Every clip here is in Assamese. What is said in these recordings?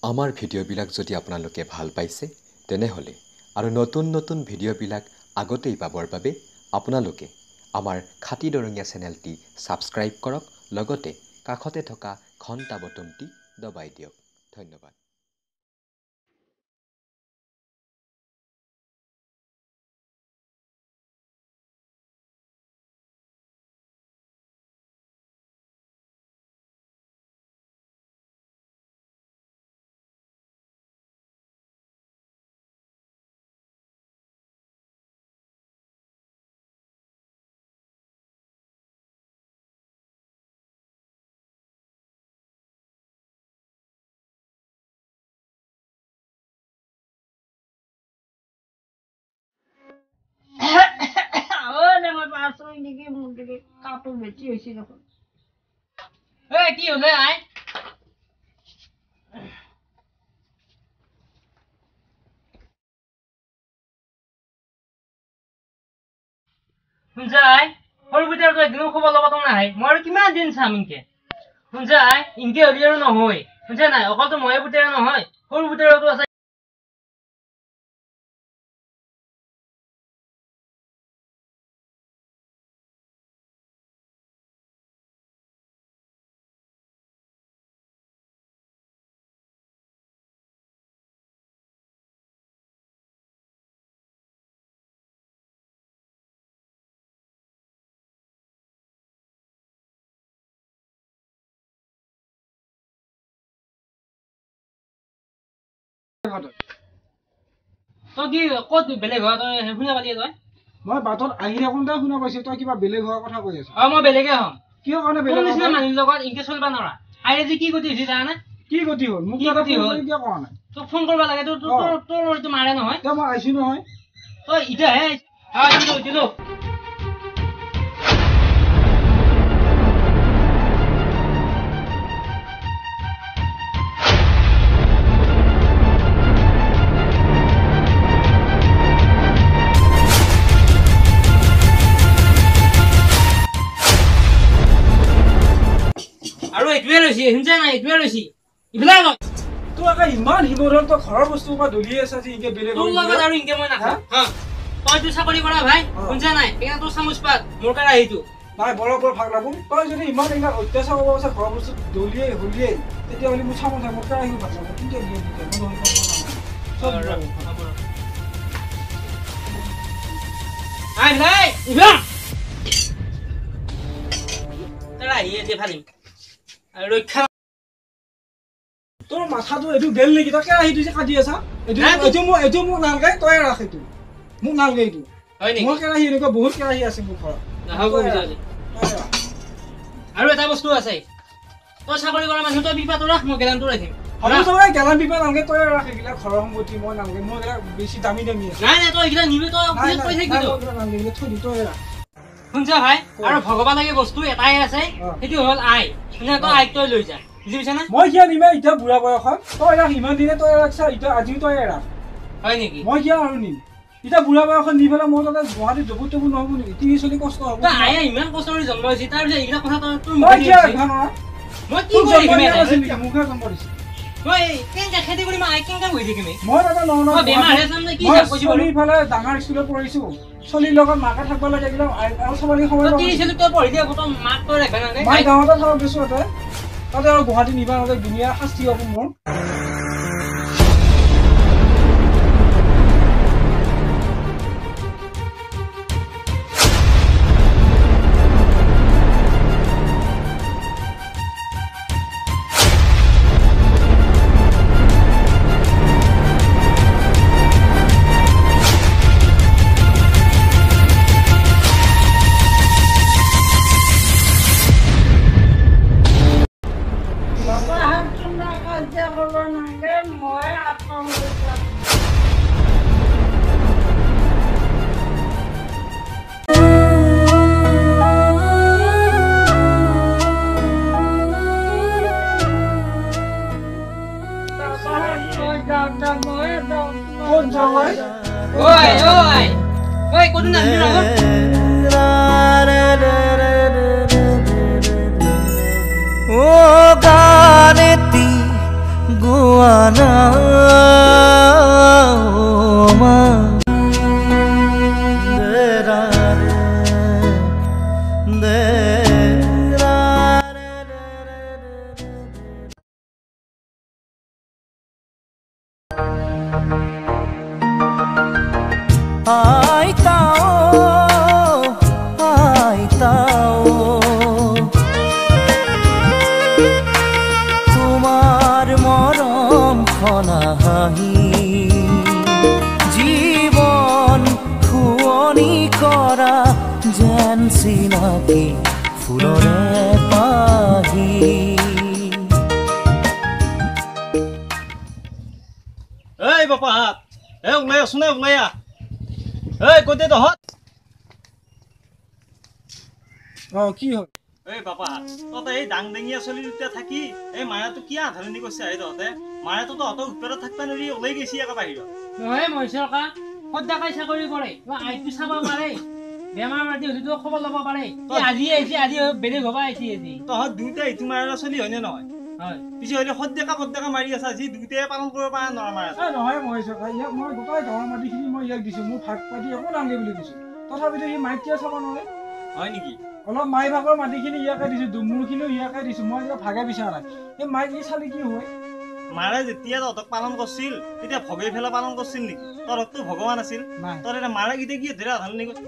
আমাৰ ভিডিঅ'বিলাক যদি আপোনালোকে ভাল পাইছে তেনেহ'লে আৰু নতুন ভিডিঅ'বিলাক আগতেই পাবৰ বাবে আপোনালোকে আমাৰ খাতি দৰঙীয়া চেনেলটি ছাবস্ক্ৰাইব কৰক লগতে কাষতে থকা ঘণ্টা বটনটি দবাই দিয়ক ধন্যবাদ কাপড় বেশি হয়েছে যখন কি হলে আয় শুনছাই সৰু বুটাৰ তো একদিন খবৰ ল'ব তো নাহে মই আৰু কিমান দিন চাম ইনকে শুনছাই ইনকে হলি আৰু নহয় শুনছা নাই অকলতো ময়ে বুটাৰ নহয় সৰু বুটাৰতো আছে তই কি ক'ত বেলেগ হয় তই শুনা পালি তই মই বাটত আহি থাকোঁতে শুনা পাইছো তই কিবা বেলেগ হোৱাৰ কথা কৈ আছ মই বেলেগে হম কিয় কাৰণে বেলেগ নিচিনা মানুহৰ লগত ইনকে চলিব নোৱাৰা আইৰে যে কি গতি হৈছে জানা কি গতি হ'ল মোক কিয় কোৱা নাই তোক ফোন কৰিব লাগে তোৰ তোৰ মাৰে নহয় এতিয়া মই আহিছো নহয় তই ইটাহে দিলো আৰু এইটোৱে লৈছি শুনছা নাই এইটোৱে লৈছি ইফালে লয় তোৰ আকৌ ইমান হিমধন তই ঘৰৰ বস্তু পৰা দলিয়াই আছা যে ইনকে বেলেগ তোৰ লগত আৰু ইনকে মই নাখাওঁ তই তো চাকৰি কৰা ভাই শুনছা নাই সেইকাৰণে তোৰ চামুচ পাত মোৰ কাৰণে আহিটো নাই বৰ ভাগ লাগো তই যদি ইমান এইবিলাক অত্যাচাৰ কৰিব আছে ঘৰৰ বস্তু দলিয়াই হলিয়াই তেতিয়াহ'লে মোৰ চামুচ মোৰ কাৰণে আহিব ভাগ লাগো কিন্তু আই ভাই ইভা তৰা আহিয়ে যে ভালিম ৰক্ষা তোৰ মাথাটো এইটো গেল নেকি তই কেৰাহীটো যে কাটি আছা এইটো মোক নালগাই তই ৰাখ এইটো মোক নালগাই এইটো মোৰ কেৰাহী এনেকুৱা বহুত কেৰাহী আছে মোৰ ঘৰত আৰু এটা বস্তু আছে তই চাকৰি কৰা মানুহ তই বিপাতো ৰাখ মই গেলানটো ৰাখিম গেলান বিপা নালগে তই ৰাখ এইবিলাক ঘৰৰ সম্পত্তি মই নালগে মই এইবিলাক বেছি দামী আছে নাই তই এইকেইটা নিবি তই কৈ থাকিবি তই ৰাখ শুনছা ভাই আৰু ভগৱান লাগে বস্তু এটাই আছে সেইটো হ'ল আই শুনা তই আইক তই লৈ যা বুজি পাইছা না মই কিয় নিমে এতিয়া বুঢ়া বয়সত তই ৰাখ ইমান দিনে তই ৰাখছা এতিয়া আজিও তই ৰাখ হয় নেকি মই কিয় আৰু নিম এতিয়া বুঢ়া বয়সত নি পেলাই মই তাতে গুৱাহাটীত জবুত টবুত নহ'ব নেকি তিনি চলি কষ্ট হ'ব আই ইমান কষ্ট কৰি জন্ম হৈছে তাৰপিছত এইকেইটা কথা তোৰ মই কিয় ৰাখবা নোৱাৰা মই কি কৰিম মুখে জন্ম দিছে মই কেনেকে খেতি কৰি মই কেনেকে বহি থাকিম মই তাতে নহয় বেমাৰ হে চাম কি কৈছি চলি ফালে ডাঙৰ স্কুলত পঢ়িছো চলিৰ লগত মাকে থাকিব লাগে এইবিলাক আৰু চলি সময় তিনি চলি তই পঢ়ি দিয়া তই মাক তই ৰাখবা নালাগে মই গাঁৱতে থাকক দিছো তাতে আৰু গুৱাহাটী নিবা নালাগে দুনীয়া শাস্তি হ'ব মোৰ Oi, kau dengar ni apa? Oh, ganeti গোৱানা মা তোমাৰ মৰম খনাহি জীৱন শুৱনি কৰা যেন চিনাকি ফুলৰে পাহি এই বাপাহাত এই ওলাই আছো নে ওলাই আহ এই কতে তহঁত কি হ'ল এই বাপাহাত তহঁতে এই ডাং ডেঙিয়া চলি দুটা থাকি এই মায়াটো কি আধাৰণি কৈছে আহি তহঁতে মায়াটো তহঁতৰ উৎপাদত থাকবা নোৱাৰি ওলাই গৈছি আকৌ বাহিৰত নহয় মহেশ্বৰ কা সদায় চাকৰি কৰে আইটো চাব পাৰে বেমাৰ মাতি হলিতো খবৰ ল'ব পাৰে আজি আহিছে আজি বেলেগ হবা আহিছে আজি তহঁত দুইটা ইটো মাৰা চলি হয়নে নহয় হয় পিছে হলে সদ্যকা মাৰি আছা যি দুইটাই পালন কৰিব পৰা নোৱাৰা মাৰা নহয় মহেশ্বৰ কা ইয়াক মই গোটাই গাঁৱৰ মাটিখিনি মই ইয়াক দিছো মোৰ ভাগ পাতি একো নামগে বুলি দিছো তথাপিতো সি মাইকিয়া চাব নোৱাৰে হয় নেকি অলপ মাই ভাগৰ মাটিখিনি ইয়াকে দিছো মোৰখিনিও ইয়াকে দিছো মই ভাগে বিচৰা নাই এই মাইক ই চালি কি হয় মাৰে যেতিয়া তহঁতক পালন কৰিছিল তেতিয়া ভগে ফেলে পালন কৰিছিল নেকি তহঁতকতো ভগৱান আছিল তই এতিয়া মাৰে গীতে কি ধৰা ধাৰণি কৈছে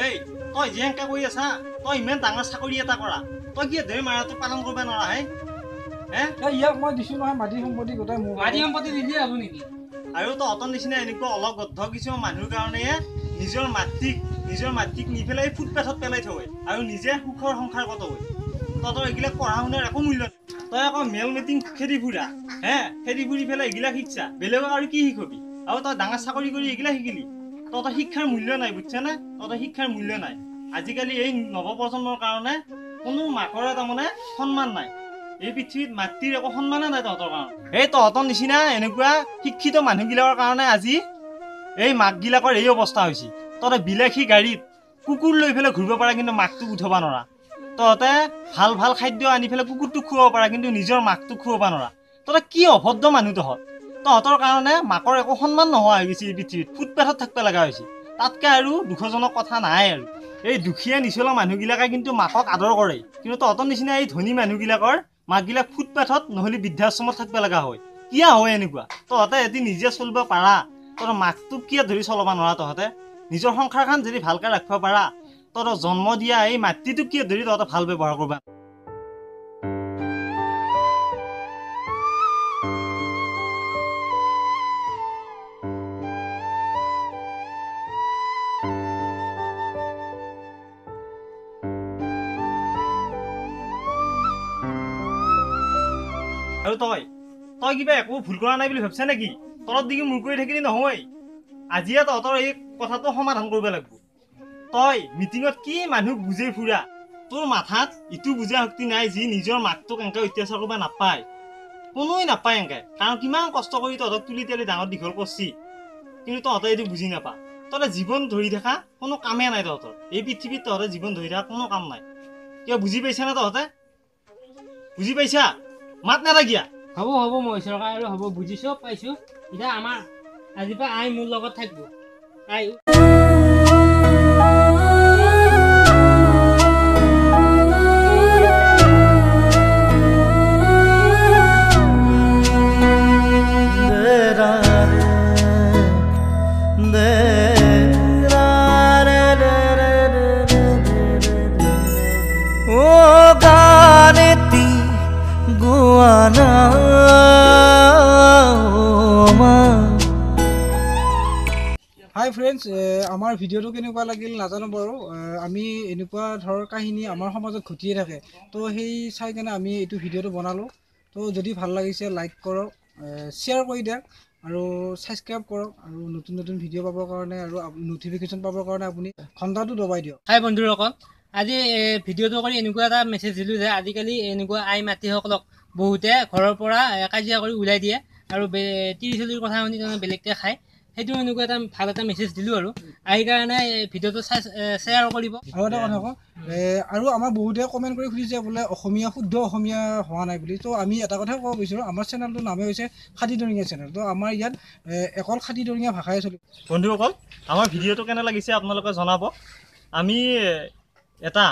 এই তই যেনেকে কৈ আছা তই ইমান ডাঙৰ চাকৰি এটা কৰা তই কি ধৰি মাৰাটো পালন কৰিব নোৱাৰা হে ইয়াক মই দিছো নহয় মাটি সম্পত্তি গোটাই মোৰ মাটি সম্পত্তি দিলি হ'ব নেকি আৰু তহঁতৰ নিচিনা এনেকুৱা অলপ গদ্ধ কিছুমান মানুহৰ কাৰণে নিজৰ মাতৃক নি পেলাই ফুটপাথত পেলাই থয় আৰু নিজে সুখৰ সংসাৰ কত হয় তহঁতৰ এইবিলাক পঢ়া শুনাৰ একো মূল্য নাই তই আকৌ মেল মিটিং খেদি ফুৰা খেদি ফুৰি পেলাই এইবিলাক শিকছা বেলেগক আৰু কি শিকবি আৰু তই ডাঙৰ চাকৰি কৰি এইবিলাক শিকিলি তহঁতৰ শিক্ষাৰ মূল্য নাই বুজিছা নে তহঁতৰ শিক্ষাৰ মূল্য নাই আজিকালি এই নৱপ্ৰজন্মৰ কাৰণে কোনো মাকৰে তাৰমানে সন্মান নাই এই পৃথিৱীত মাতৃৰ একো সন্মানে নাই তহঁতৰ কাৰণে এই তহঁতৰ নিচিনা এনেকুৱা শিক্ষিত মানুহবিলাকৰ কাৰণে আজি এই মাকবিলাকৰ এই অৱস্থা হৈছে তহঁতে বিলাসী গাড়ীত কুকুৰ লৈ পেলাই ঘূৰিব পাৰা কিন্তু মাকটোক উঠাব নোৱাৰা তহঁতে ভাল ভাল খাদ্য আনি পেলাই কুকুৰটোক খুৱাব পাৰা কিন্তু নিজৰ মাকটোক খুৱাব নোৱাৰা তহঁতে কি অভদ্ৰ মানুহ তহঁতৰ কাৰণে মাকৰ একো সন্মান নোহোৱা হৈ গৈছে এই পৃথিৱীত ফুটপাথত থাকিব লগা হৈছে তাতকৈ আৰু দুখজনক কথা নাই আৰু এই দুখীয়া নিচলা মানুহবিলাকে কিন্তু মাকক আদৰ কৰে কিন্তু তহঁতৰ নিচিনা এই ধনী মানুহবিলাকৰ মাকবিলাক ফুটপাথত নহ'লে বৃদ্ধাশ্ৰমত থাকিব লগা হয় কিয় হয় এনেকুৱা তহঁতে এদিন নিজে চলিব পাৰা তহঁতৰ মাকটোক কিয় ধৰি চলাব নোৱাৰা তহঁতে নিজৰ সংসাৰখন যদি ভালকৈ ৰাখিব পাৰা তহঁতৰ জন্ম দিয়া এই মাতৃটোক কিয় ধৰি তহঁতে ভাল ব্যৱহাৰ কৰিবা আৰু তই কিবা একো ভুল কৰা নাই বুলি ভাবছা নেকি তলত দিকে মূৰ কৰি থাকিলে নহয় আজিয়ে তহঁতৰ এই কথাটো সমাধান কৰিব লাগিব তই মিটিঙত কি মানুহ বুজাই ফুৰা তোৰ মাথাত ইটো বুজা শক্তি নাই যি নিজৰ মাকটোক এনেকৈ অত্যাচাৰ কৰিব নাপায় কোনোৱে নাপায় এনেকৈ কাৰণ কিমান কষ্ট কৰি তহঁতক তুলি তালি ডাঙৰ দীঘল কৰছি কিন্তু তহঁতে এইটো বুজি নাপা তহঁতে জীৱন ধৰি থকা কোনো কামেই নাই তহঁতৰ এই পৃথিৱীত তহঁতে জীৱন ধৰি থকা কোনো কাম নাই কিয় বুজি পাইছা নে তহঁতে বুজি পাইছা মাত নালাগিয়া হ'ব মহেশ্বৰ কা আৰু হ'ব বুজিছো পাইছো এতিয়া আমাৰ আজিৰ পৰা আই মোৰ লগত থাকিব আই হাই ফ্ৰেণ্ডছ আমাৰ ভিডিঅ'টো কেনেকুৱা লাগিল নাজানো বাৰু আমি এনেকুৱা ধৰণৰ কাহিনী আমাৰ সমাজত ঘটিয়ে থাকে তো সেই চাই কেনে আমি এইটো ভিডিঅ'টো বনালোঁ তো যদি ভাল লাগিছে লাইক কৰক শ্বেয়াৰ কৰি দিয়ক আৰু ছাবস্ক্ৰাইব কৰক আৰু নতুন নতুন ভিডিঅ' পাবৰ কাৰণে আৰু নটিফিকেশ্যন পাবৰ কাৰণে আপুনি ঘণ্টাটো দবাই দিয়ক হাই বন্ধুসকল আজি ভিডিঅ'টো কৰি এনেকুৱা এটা মেছেজ দিলোঁ যে আজিকালি এনেকুৱা আই মাতৃসকলক বহুতে ঘৰৰ পৰা কাজিয়া কৰি ওলাই দিয়ে আৰু 30-40 কথা শুনি বেলেগকৈ খায় সেইটো এনেকুৱা এটা ভাল এটা মেছেজ দিলোঁ আৰু এই কাৰণে ভিডিঅ'টো চাই শ্বেয়াৰ কৰিব। আৰু এটা কথা কওঁ, আৰু আমাৰ বহুতে কমেণ্ট কৰি সুধিছে বোলে অসমীয়া শুদ্ধ অসমীয়া হোৱা নাই বুলি। তো আমি এটা কথাই ক'ব বিচাৰোঁ, আমাৰ চেনেলটোৰ নামে হৈছে খাতিদৰঙীয়া চেনেল। তো আমাৰ ইয়াত অকল খাতিদৰঙীয়া ভাষাই চলিব। বন্ধুসকল, আমাৰ ভিডিঅ'টো কেনে লাগিছে আপোনালোকে জনাব। আমি এটা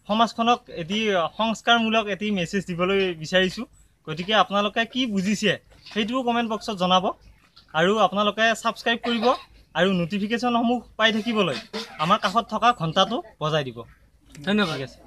সমাজখনক এটি সংস্কাৰমূলক এটি মেছেজ দিবলৈ বিচাৰিছোঁ। গতিকে আপোনালোকে কি বুজিছে সেইটোও কমেণ্ট বক্সত জনাব। আৰু আপোনালোকে ছাবস্ক্ৰাইব কৰিব আৰু ন'টিফিকেশ্যনসমূহ পাই থাকিবলৈ আমাৰ কাষত থকা ঘণ্টাটো বজাই দিব। ধন্যবাদ। ঠিক আছে।